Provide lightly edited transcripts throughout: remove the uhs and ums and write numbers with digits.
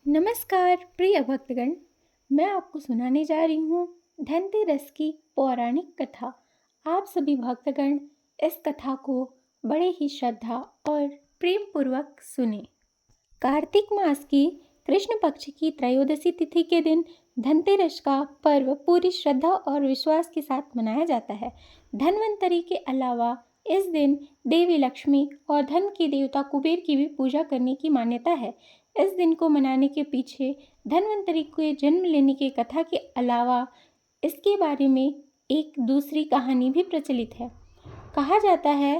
नमस्कार प्रिय भक्तगण। मैं आपको सुनाने जा रही हूँ धनतेरस की पौराणिक कथा। आप सभी भक्तगण इस कथा को बड़े ही श्रद्धा और प्रेम पूर्वक सुने। कार्तिक मास की कृष्ण पक्ष की त्रयोदशी तिथि के दिन धनतेरस का पर्व पूरी श्रद्धा और विश्वास के साथ मनाया जाता है। धन्वंतरि के अलावा इस दिन देवी लक्ष्मी और धन के देवता कुबेर की भी पूजा करने की मान्यता है। इस दिन को मनाने के पीछे धन्वंतरि के जन्म लेने की कथा के अलावा इसके बारे में एक दूसरी कहानी भी प्रचलित है। कहा जाता है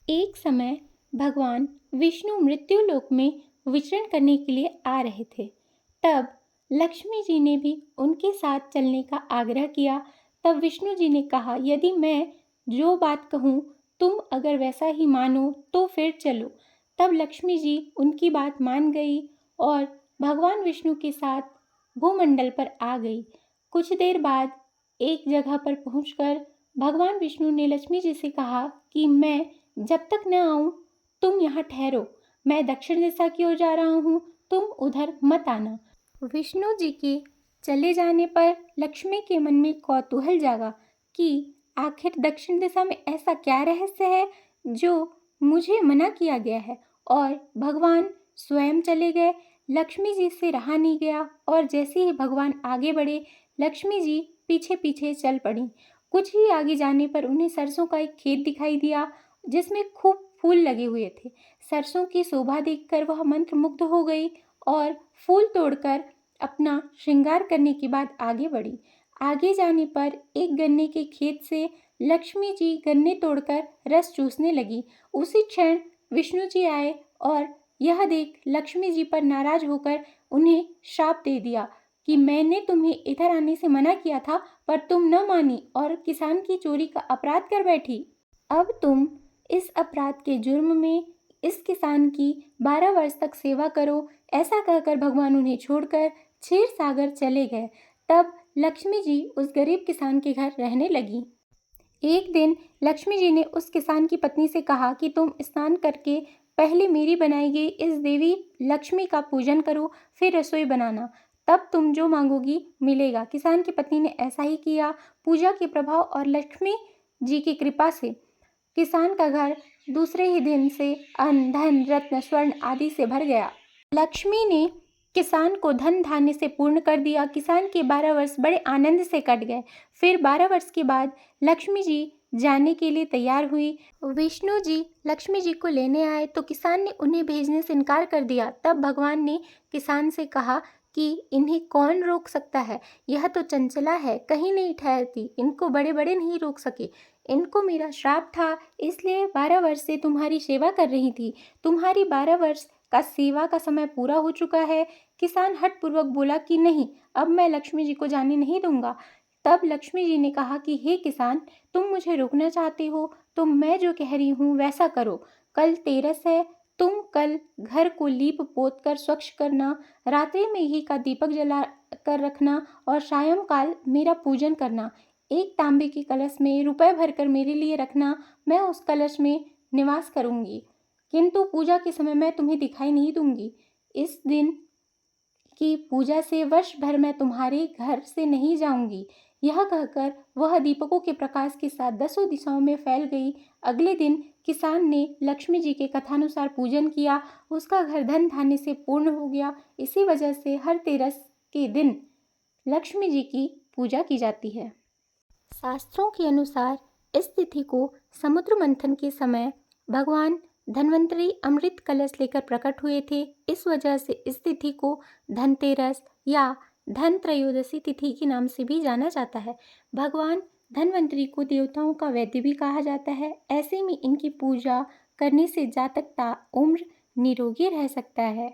एक समय भगवान विष्णु मृत्यु लोक में विचरण करने के लिए आ रहे थे। तब लक्ष्मी जी ने भी उनके साथ चलने का आग्रह किया। तब विष्णु जी ने कहा, यदि मैं जो बात कहूँ तुम अगर वैसा ही मानो तो फिर चलो। तब लक्ष्मी जी उनकी बात मान गई और भगवान विष्णु के साथ भूमंडल पर आ गई। कुछ देर बाद एक जगह पर पहुंचकर भगवान विष्णु ने लक्ष्मी जी से कहा कि मैं जब तक न आऊं तुम यहाँ ठहरो, मैं दक्षिण दिशा की ओर जा रहा हूँ, तुम उधर मत आना। विष्णु जी के चले जाने पर लक्ष्मी के मन में कौतूहल जागा कि आखिर दक्षिण दिशा में ऐसा क्या रहस्य है जो मुझे मना किया गया है। और भगवान स्वयं चले गए। लक्ष्मी जी से रहा नहीं गया और जैसे ही भगवान आगे बढ़े लक्ष्मी जी पीछे पीछे चल पड़ी। कुछ ही आगे जाने पर उन्हें सरसों का एक खेत दिखाई दिया जिसमें खूब फूल लगे हुए थे। सरसों की शोभा देखकर वह मंत्रमुग्ध हो गई और फूल तोड़कर अपना श्रृंगार करने के बाद आगे बढ़ी। आगे जाने पर एक गन्ने के खेत से लक्ष्मी जी गन्ने तोड़कर रस चूसने लगी। उसी क्षण विष्णु जी आए और यह देख लक्ष्मी जी पर नाराज होकर उन्हें श्राप दे दिया कि मैंने तुम्हें इधर आने से मना किया था पर तुम न मानी और किसान की चोरी का अपराध कर बैठी। अब तुम इस अपराध के जुर्म में इस किसान की 12 वर्ष तक सेवा करो। ऐसा कहकर भगवान उन्हें छोड़कर क्षीर सागर चले गए। तब लक्ष्मी जी उस गरीब किसान के घर रहने लगी। एक दिन लक्ष्मी जी ने उस किसान की पत्नी से कहा कि तुम स्नान करके पहले मेरी बनाई गई इस देवी लक्ष्मी का पूजन करो, फिर रसोई बनाना, तब तुम जो मांगोगी मिलेगा। किसान की पत्नी ने ऐसा ही किया। पूजा के प्रभाव और लक्ष्मी जी की कृपा से किसान का घर दूसरे ही दिन से अन्न, धन, रत्न, स्वर्ण आदि से भर गया। लक्ष्मी ने किसान को धन धान्य से पूर्ण कर दिया। किसान के 12 वर्ष बड़े आनंद से कट गए। फिर 12 वर्ष के बाद लक्ष्मी जी जाने के लिए तैयार हुई। विष्णु जी लक्ष्मी जी को लेने आए तो किसान ने उन्हें भेजने से इनकार कर दिया। तब भगवान ने किसान से कहा कि इन्हें कौन रोक सकता है, यह तो चंचला है, कहीं नहीं ठहरती, इनको बड़े बड़े नहीं रोक सके। इनको मेरा श्राप था, इसलिए 12 वर्ष से तुम्हारी सेवा कर रही थी। तुम्हारी 12 वर्ष का सेवा का समय पूरा हो चुका है। किसान हठपूर्वक बोला कि नहीं, अब मैं लक्ष्मी जी को जाने नहीं दूंगा। तब लक्ष्मी जी ने कहा कि हे किसान, तुम मुझे रोकना चाहते हो तो मैं जो कह रही हूँ वैसा करो। कल तेरस है, तुम कल घर को लीप पोत कर स्वच्छ करना, रात्रि में घी का दीपक जला कर रखना और सायंकाल मेरा पूजन करना। एक तांबे के कलश में रुपए भरकर मेरे लिए रखना, मैं उस कलश में निवास करूंगी, किंतु पूजा के समय मैं तुम्हें दिखाई नहीं दूंगी। इस दिन की पूजा से वर्ष भर मैं तुम्हारे घर से नहीं जाऊंगी। यह कहकर वह दीपकों के प्रकाश के साथ 10 दिशाओं में फैल गई। अगले दिन किसान ने लक्ष्मी जी के कथानुसार पूजन किया। उसका घर धन धान्य से पूर्ण हो गया। इसी वजह से हर तेरस के दिन लक्ष्मी जी की पूजा की जाती है। शास्त्रों के अनुसार इस तिथि को समुद्र मंथन के समय भगवान धन्वंतरि अमृत कलश लेकर प्रकट हुए थे। इस वजह से इस तिथि को धनतेरस या धन त्रयोदशी तिथि के नाम से भी जाना जाता है। भगवान धन्वंतरि को देवताओं का वैद्य भी कहा जाता है। ऐसे में इनकी पूजा करने से जातक उम्र निरोगी रह सकता है।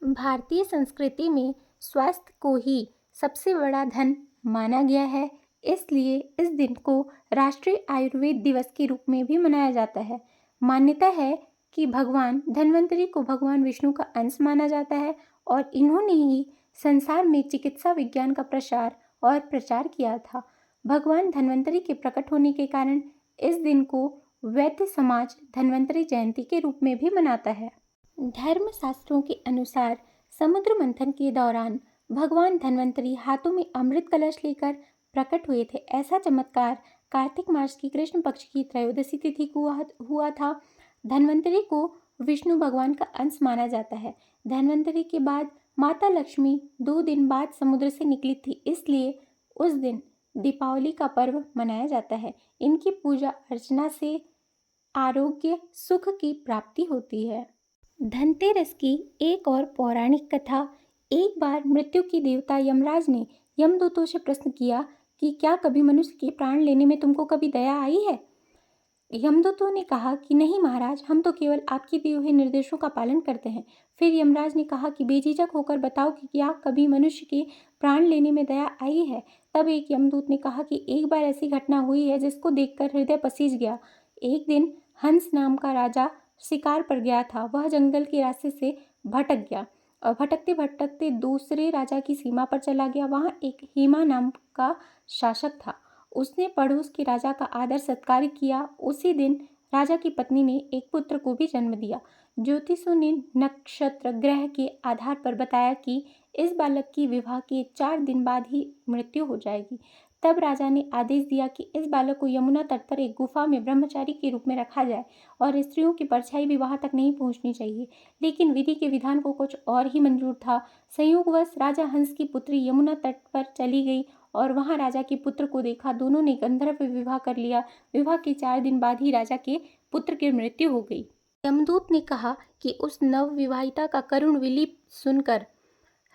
भारतीय संस्कृति में स्वास्थ्य को ही सबसे बड़ा धन माना गया है, इसलिए इस दिन को राष्ट्रीय आयुर्वेद दिवस के रूप में भी मनाया जाता है। मान्यता है कि भगवान धन्वंतरि को भगवान विष्णु का अंश माना जाता है और इन्होंने ही संसार में चिकित्सा विज्ञान का प्रसार और प्रचार किया था। भगवान धन्वंतरि के प्रकट होने के कारण इस दिन को वैद्य समाज धन्वंतरि जयंती के रूप में भी मनाता है। धर्म शास्त्रों के अनुसार समुद्र मंथन के दौरान भगवान धन्वंतरी हाथों में अमृत कलश लेकर प्रकट हुए थे। ऐसा चमत्कार कार्तिक मास की कृष्ण पक्ष की त्रयोदशी तिथि को हुआ था। धन्वंतरी को विष्णु भगवान का अंश माना जाता है। धन्वंतरी के बाद माता लक्ष्मी 2 दिन बाद समुद्र से निकली थी, इसलिए उस दिन दीपावली का पर्व मनाया जाता है। इनकी पूजा अर्चना से आरोग्य सुख की प्राप्ति होती है। धनतेरस की एक और पौराणिक कथा। एक बार मृत्यु की देवता यमराज ने यमदूतों से प्रश्न किया कि क्या कभी मनुष्य के प्राण लेने में तुमको कभी दया आई है? यमदूतों ने कहा कि नहीं महाराज, हम तो केवल आपके दिए हुए निर्देशों का पालन करते हैं। फिर यमराज ने कहा कि बेझिझक होकर बताओ कि क्या कभी मनुष्य के प्राण लेने में दया आई है? तब एक यमदूत ने कहा कि एक बार ऐसी घटना हुई है जिसको देखकर हृदय पसीज गया। एक दिन हंस नाम का राजा शिकार पर गया था। वह जंगल के रास्ते से भटक गया और भटकते भटकते दूसरे राजा की सीमा पर चला गया। वहाँ एक हेमा नाम का शासक था। उसने पड़ोस के राजा का आदर सत्कार किया। उसी दिन राजा की पत्नी ने एक पुत्र को भी जन्म दिया। ज्योतिषों ने नक्षत्र ग्रह के आधार पर बताया कि इस बालक की विवाह के 4 दिन बाद ही मृत्यु हो जाएगी। तब राजा ने आदेश दिया कि इस बालक को यमुना तट पर एक गुफा में ब्रह्मचारी के रूप में रखा जाए और स्त्रियों की परछाई भी वहां तक नहीं पहुंचनी चाहिए। लेकिन विधि के विधान को कुछ और ही मंजूर था। संयोगवश राजा हंस की पुत्री यमुना तट पर चली गई और वहां राजा के पुत्र को देखा। दोनों ने गंधर्व विवाह कर लिया। विवाह के 4 दिन बाद ही राजा के पुत्र की मृत्यु हो गई। यमदूत ने कहा कि उस नवविवाहिता का करुण विलाप सुनकर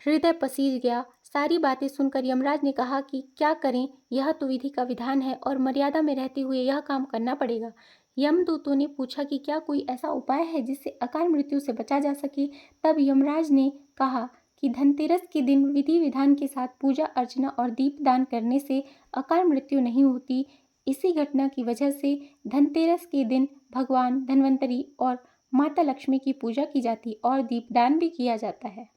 हृदय पसीज गया। सारी बातें सुनकर यमराज ने कहा कि क्या करें, यह तो विधि का विधान है और मर्यादा में रहते हुए यह काम करना पड़ेगा। यमदूतों ने पूछा कि क्या कोई ऐसा उपाय है जिससे अकाल मृत्यु से बचा जा सके। तब यमराज ने कहा कि धनतेरस के दिन विधि विधान के साथ पूजा अर्चना और दीपदान करने से अकाल मृत्यु नहीं होती। इसी घटना की वजह से धनतेरस के दिन भगवान धन्वंतरी और माता लक्ष्मी की पूजा की जाती और दीपदान भी किया जाता है।